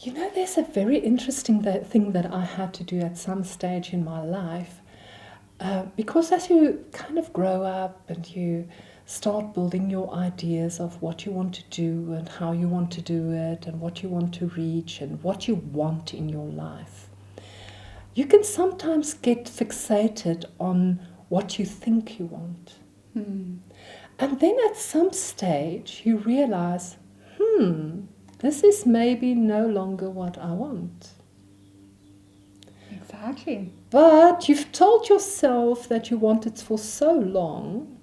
You know, there's a very interesting thing that I had to do at some stage in my life. Because as you kind of grow up and you start building your ideas of what you want to do and how you want to do it and what you want to reach and what you want in your life, you can sometimes get fixated on what you think you want. And then at some stage you realize, this is maybe no longer what I want. Exactly. But you've told yourself that you want it for so long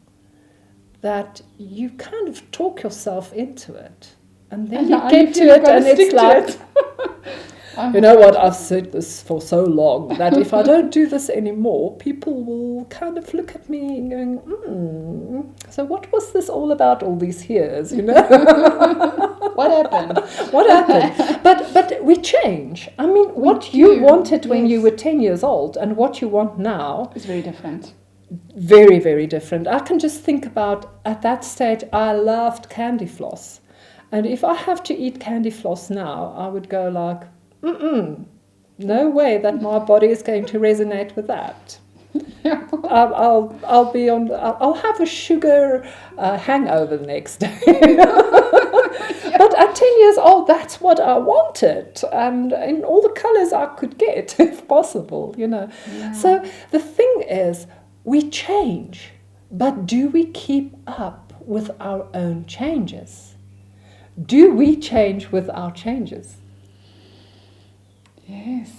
that you kind of talk yourself into it. And then you get to it and it's like, you know what, I've said this for so long that if I don't do this anymore, people will kind of look at me and going, so what was this all about all these years, you know? What happened? What happened? But we change. I mean, what you wanted when you were 10 years old and what you want now is very different. Very, very different. I can just think about, at that stage, I loved candy floss. And if I have to eat candy floss now, I would go like, no way that my body is going to resonate with that. I'll have a sugar hangover the next day. But at 10 years old, that's what I wanted, and in all the colors I could get, if possible, you know. Yeah. So the thing is, we change, but do we keep up with our own changes? Do we change with our changes? Yes,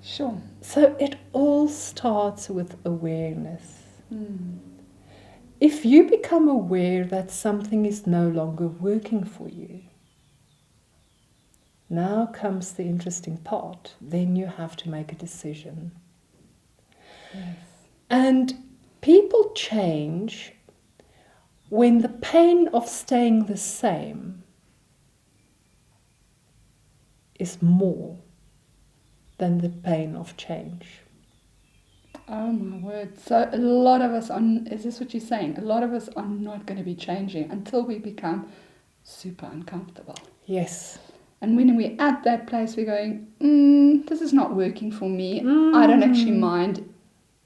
sure. So it all starts with awareness. If you become aware that something is no longer working for you, now comes the interesting part. Then you have to make a decision. Yes. And people change when the pain of staying the same is more than the pain of change. Oh my word. So a lot of us is this what you're saying? A lot of us are not going to be changing until we become super uncomfortable. Yes. And when we're at that place, we're going, this is not working for me. I don't actually mind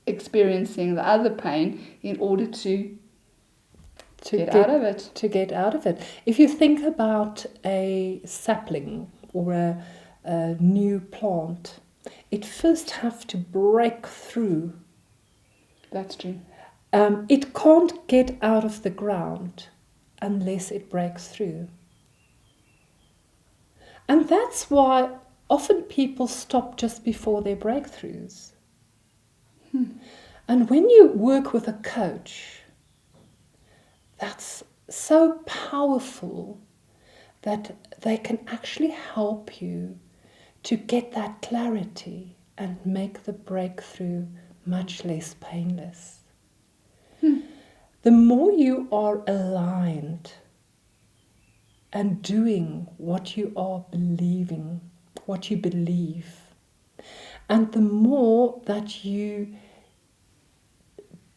experiencing the other pain in order to get out of it. To get out of it. If you think about a sapling or a new plant, it first has to break through. That's true. It can't get out of the ground unless it breaks through. And that's why often people stop just before their breakthroughs. And when you work with a coach, that's so powerful that they can actually help you to get that clarity and make the breakthrough much less painless. The more you are aligned and doing what you are believing, what you believe, and the more that you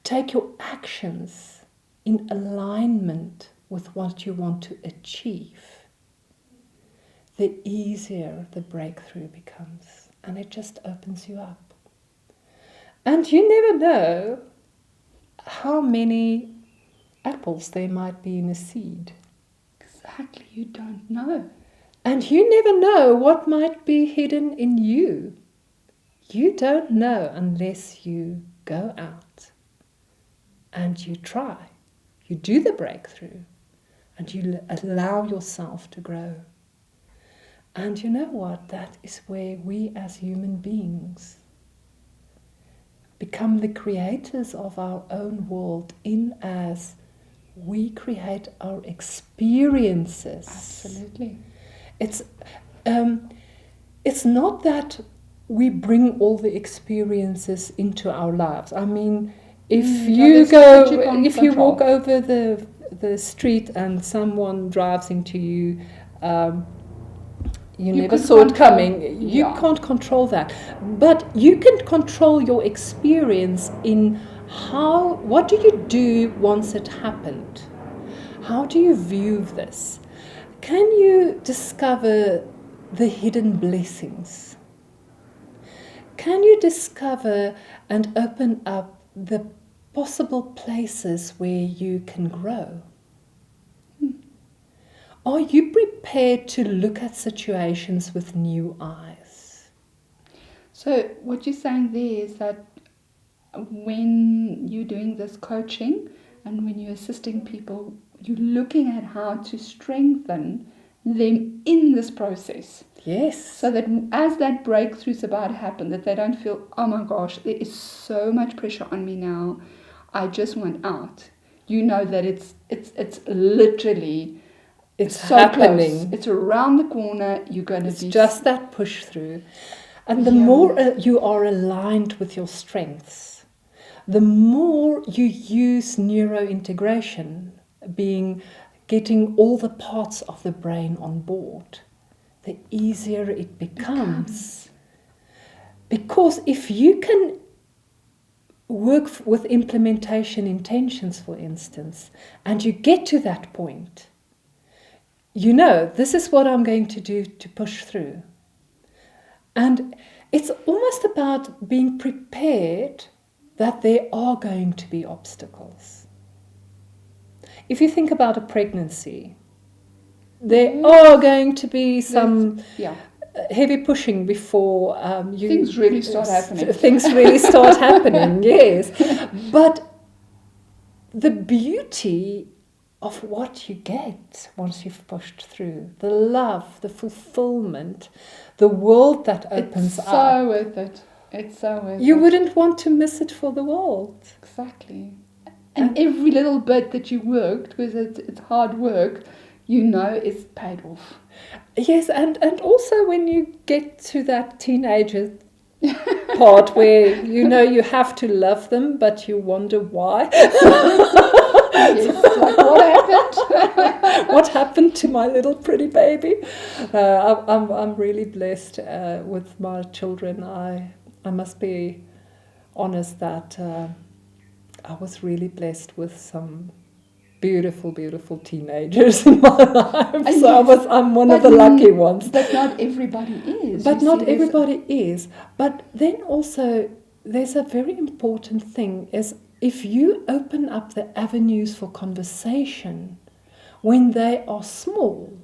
take your actions in alignment with what you want to achieve, the easier the breakthrough becomes, and it just opens you up. And you never know how many apples there might be in a seed. Exactly, you don't know. And you never know what might be hidden in you. You don't know unless you go out and you try. You do the breakthrough and you allow yourself to grow. And you know what? That is where we as human beings become the creators of our own world, in as we create our experiences. Absolutely. It's not that we bring all the experiences into our lives. I mean, if you walk over the street and someone drives into you, you never saw it coming. You can't control that. But you can control your experience in what do you do once it happened? How do you view this? Can you discover the hidden blessings? Can you discover and open up the possible places where you can grow? Are you prepared to look at situations with new eyes? So what you're saying there is that when you're doing this coaching and when you're assisting people, you're looking at how to strengthen them in this process. Yes. So that as that breakthrough's about to happen, that they don't feel, oh my gosh, there is so much pressure on me now, I just want out. You know that it's literally, it's so happening. Close. It's around the corner. You're going to It's be just that push through. And the more you are aligned with your strengths, the more you use neurointegration, getting all the parts of the brain on board, the easier it becomes. Because if you can work with implementation intentions, for instance, and you get to that point, you know, this is what I'm going to do to push through. And it's almost about being prepared that there are going to be obstacles. If you think about a pregnancy, there are going to be some heavy pushing before things really start happening. Things really start happening, yes. But the beauty of what you get once you've pushed through, the love, the fulfillment, the world that opens up. It's so worth it. It's so worth it. You wouldn't want to miss it for the world. Exactly. And every little bit that you worked, because it's hard work, you know it's paid off. Yes, and also when you get to that teenager part where you know you have to love them, but you wonder why. Yes, like what happened? What happened to my little pretty baby? I'm really blessed with my children. I must be honest that I was really blessed with some beautiful, beautiful teenagers in my life. So I'm one of the lucky ones. But not everybody is. But not everybody is. But then also there's a very important thing is if you open up the avenues for conversation when they are small,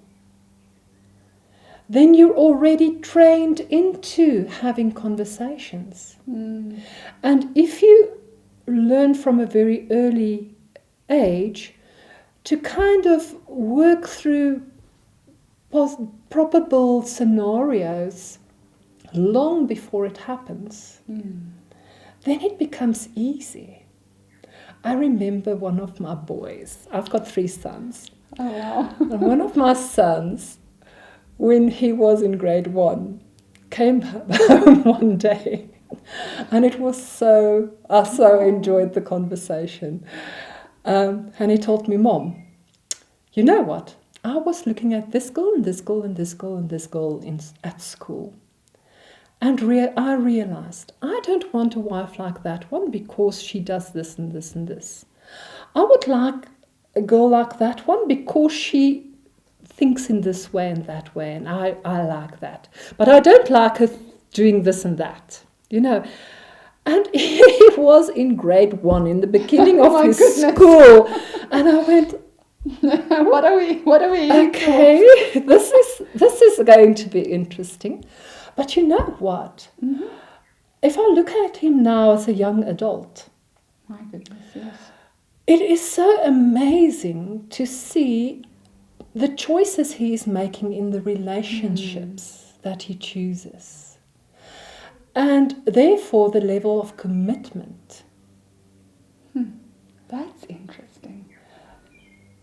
then you're already trained into having conversations. And if you learn from a very early age to kind of work through probable scenarios long before it happens, then it becomes easy. I remember one of my boys, I've got 3 sons. Oh, wow. And one of my sons, when he was in grade 1, came home one day, and it was I so enjoyed the conversation. And he told me, Mom, you know what? I was looking at this girl and this girl and this girl and this girl at school. And I realized I don't want a wife like that one because she does this and this and this. I would like a girl like that one because she thinks in this way and that way, and I like that. But I don't like her doing this and that, you know. And he was in grade 1, in the beginning of his school. And I went, what are we okay, this is going to be interesting. But you know what? Mm-hmm. If I look at him now as a young adult, my goodness, yes, it is so amazing to see the choices he is making in the relationships that he chooses. And therefore the level of commitment. That's interesting.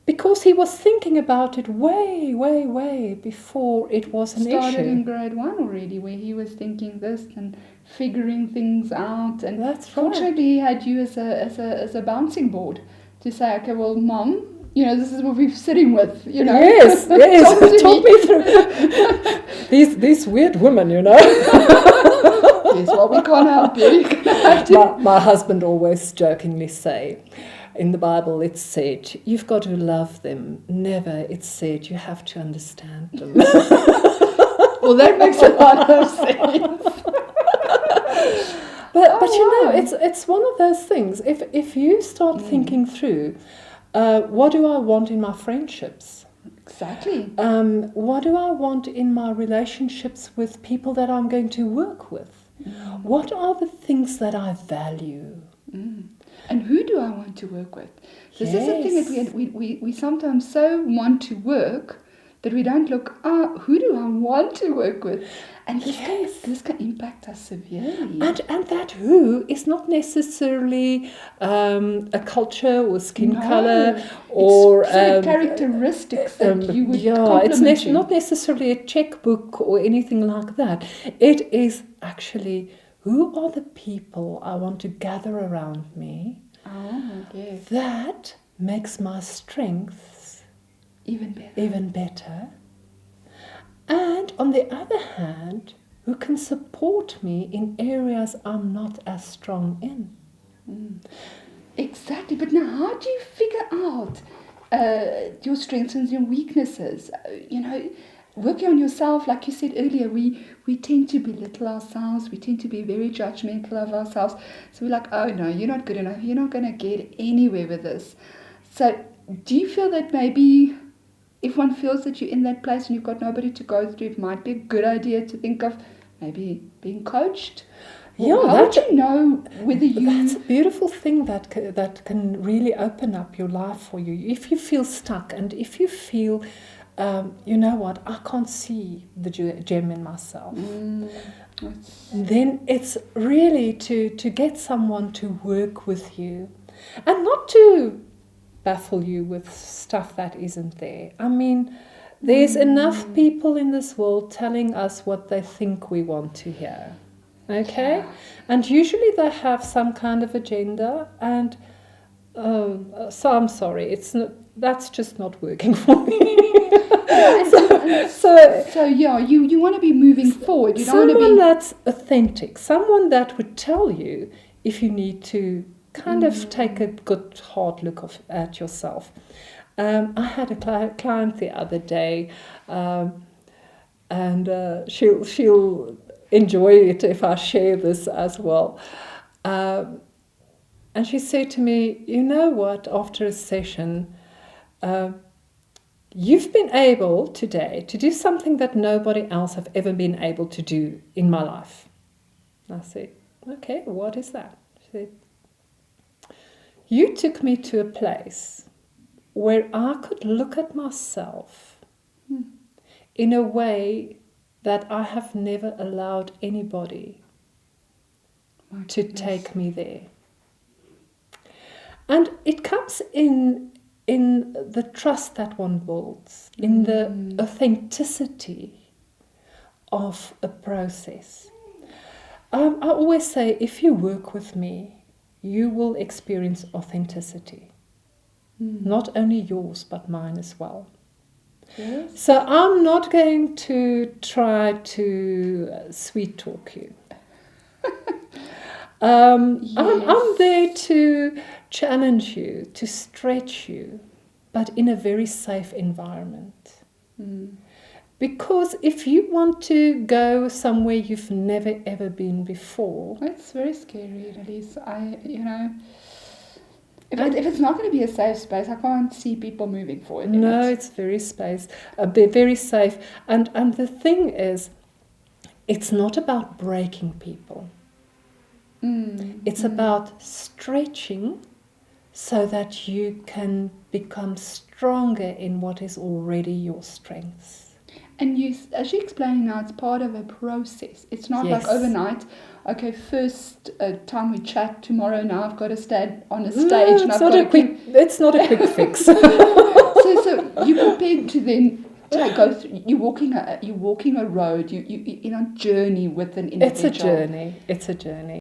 Because he was thinking about it way, way, way before it was an issue. Started in grade 1 already, where he was thinking this and figuring things out. And that's right. Fortunately, he had you as a bouncing board to say, okay, well, Mom, you know, this is what we're sitting with, you know. Yes, talk me through these weird women, you know. Yes, well, we can't help you. My husband always jokingly say, in the Bible it's said, you've got to love them. Never, it's said, you have to understand them. Well, that makes a lot of sense. But you know, it's one of those things. If you start thinking through, what do I want in my friendships? Exactly. What do I want in my relationships with people that I'm going to work with? What are the things that I value? And who do I want to work with? This is the thing that we sometimes so want to work that we don't look, who do I want to work with? And this can impact us severely. And that who is not necessarily a culture or skin color or characteristics that you would compliment it's not necessarily a checkbook or anything like that. It is actually, who are the people I want to gather around me that makes my strengths even better. And on the other hand, who can support me in areas I'm not as strong in. Exactly. But now, how do you figure out your strengths and your weaknesses? Working on yourself, like you said earlier, we tend to belittle ourselves. We tend to be very judgmental of ourselves. So we're like, oh no, you're not good enough. You're not going to get anywhere with this. So do you feel that maybe if one feels that you're in that place and you've got nobody to go through, it might be a good idea to think of maybe being coached? How would you know whether you... That's a beautiful thing that can really open up your life for you. If you feel stuck and if you feel, you know what, I can't see the gem in myself, then it's really to get someone to work with you and not to baffle you with stuff that isn't there. I mean, there's enough people in this world telling us what they think we want to hear. Okay? Yeah. And usually they have some kind of agenda, and so I'm sorry, that's just not working for me. So you want to be moving forward. You don't want to be... Someone that's authentic, someone that would tell you if you need to kind of take a good hard look at yourself. I had a client the other day, and she'll enjoy it if I share this as well. And she said to me, you know what, after a session, you've been able today to do something that nobody else have ever been able to do in my life. And I said, okay, what is that? She said, you took me to a place where I could look at myself in a way that I have never allowed anybody to take me there. And it comes in the trust that one builds, in the authenticity of a process. I always say, if you work with me, you will experience authenticity. Not only yours, but mine as well. Yes. So I'm not going to try to sweet talk you. I'm there to challenge you, to stretch you, but in a very safe environment. Because if you want to go somewhere you've never ever been before, it's very scary. At least if it's not going to be a safe space, I can't see people moving forward. No, it's very very safe. And the thing is, it's not about breaking people. It's about stretching so that you can become stronger in what is already your strengths. And as you're explaining now, it's part of a process. It's not like overnight. Okay, first time we chat, tomorrow now I've got to stand on a stage. It's not a quick fix. So you're prepared to then go through. You're walking a road. You're in a journey with an individual. It's a journey.